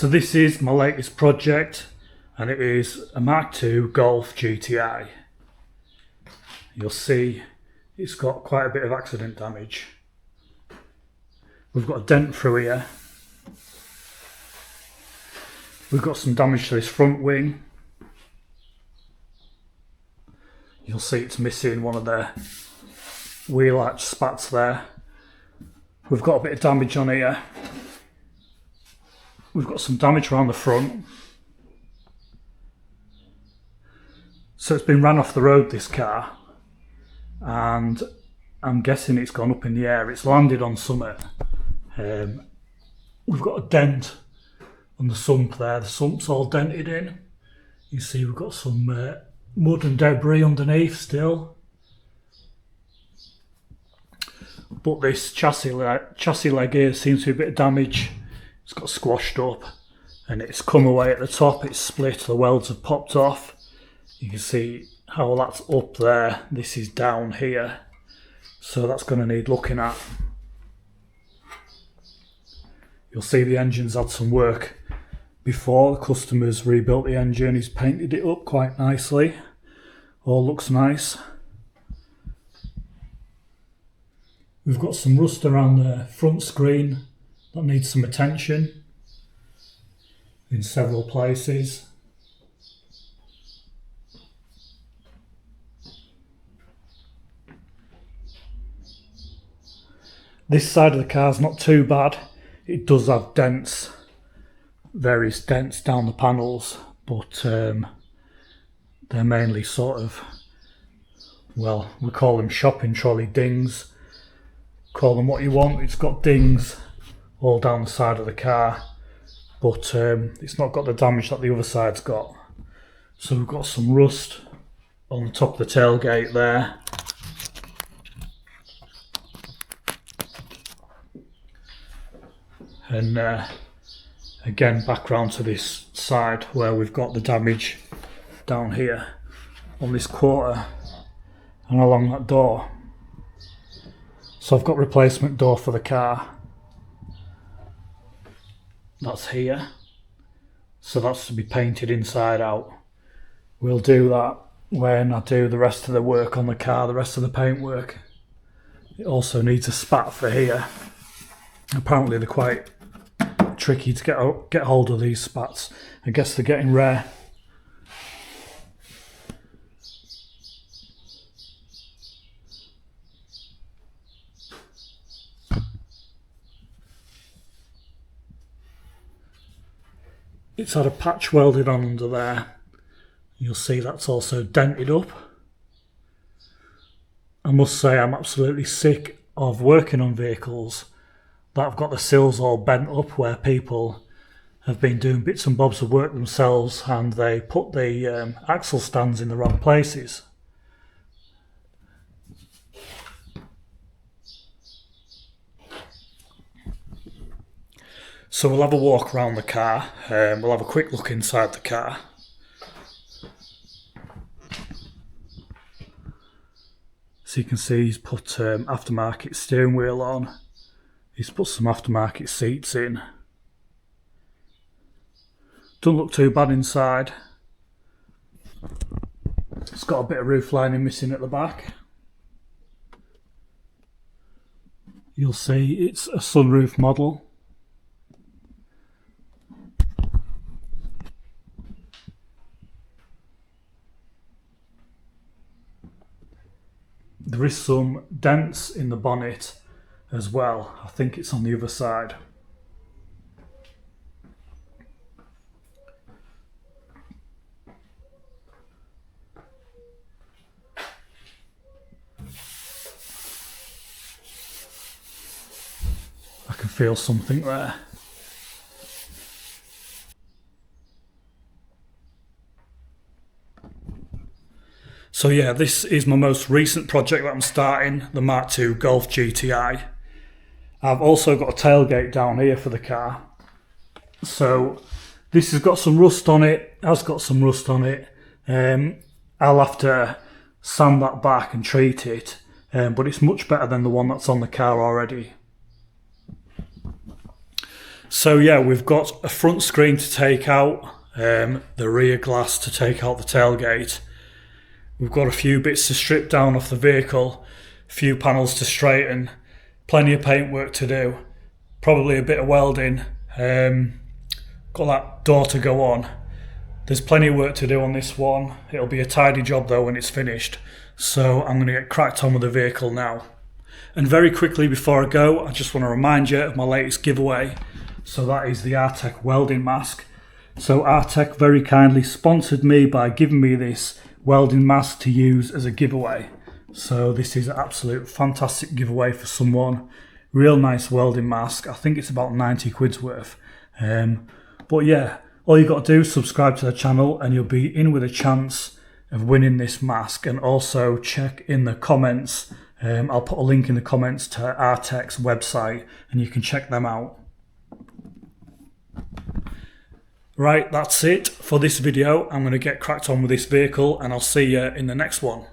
So this is my latest project, and it is a MK2 Golf GTI. You'll see it's got quite a bit of accident damage. We've got a dent through here. We've got some damage to this front wing. You'll see it's missing one of the wheel arch spats there. We've got a bit of damage on here. We've got some damage around the front. So it's been ran off the road, this car, and I'm guessing it's gone up in the air. It's landed on something. We've got a dent on the sump there. The sump's all dented in. You see we've got some mud and debris underneath still. But this chassis leg here seems to be a bit of damage. It's got squashed up and it's come away at the top. It's split, the welds have popped off. You can see how that's up there. This is down here. So that's going to need looking at. You'll see the engine's had some work before. The customer's rebuilt the engine. He's painted it up quite nicely. All looks nice. We've got some rust around the front screen that needs some attention in several places. This side of the car's not too bad. It does have dents, various dents down the panels, but they're mainly sort of, well, we call them shopping trolley dings. Call them what you want. It's got dings all down the side of the car, but it's not got the damage that the other side's got. So we've got some rust on the top of the tailgate there. And again, back round to this side where we've got the damage down here on this quarter and along that door. So I've got replacement door for the car. That's here. So that's to be painted inside out. We'll do that when I do the rest of the work on the car, the rest of the paint work. It also needs a spat for here. Apparently they're quite tricky to get hold of, these spats. I guess they're getting rare. It's had a patch welded on under there. You'll see that's also dented up. I must say I'm absolutely sick of working on vehicles that have got the sills all bent up, where people have been doing bits and bobs of work themselves and they put the axle stands in the wrong places. So we'll have a walk around the car, we'll have a quick look inside the car. So you can see he's put aftermarket steering wheel on. He's put some aftermarket seats in. Doesn't look too bad inside. It's got a bit of roof lining missing at the back. You'll see it's a sunroof model. There is some dents in the bonnet as well. I think it's on the other side. I can feel something there. So yeah, this is my most recent project that I'm starting, the MK2 Golf GTI. I've also got a tailgate down here for the car. So this has got some rust on it, I'll have to sand that back and treat it, but it's much better than the one that's on the car already. So yeah, we've got a front screen to take out, the rear glass to take out the tailgate. We've got a few bits to strip down off the vehicle, a few panels to straighten, plenty of paintwork to do, probably a bit of welding, got that door to go on. There's plenty of work to do on this one. It'll be a tidy job though when it's finished. So I'm going to get cracked on with the vehicle now. And very quickly before I go, I just want to remind you of my latest giveaway. So that is the Artec welding mask. So Artec very kindly sponsored me by giving me this welding mask to use as a giveaway. So this is an absolute fantastic giveaway for someone. Real nice welding mask. I think it's about 90 quid's worth. But yeah, all you got to do is subscribe to the channel and you'll be in with a chance of winning this mask. And also check in the comments. I'll put a link in the comments to Artec's website and you can check them out. Right, that's it for this video. I'm going to get cracked on with this vehicle and I'll see you in the next one.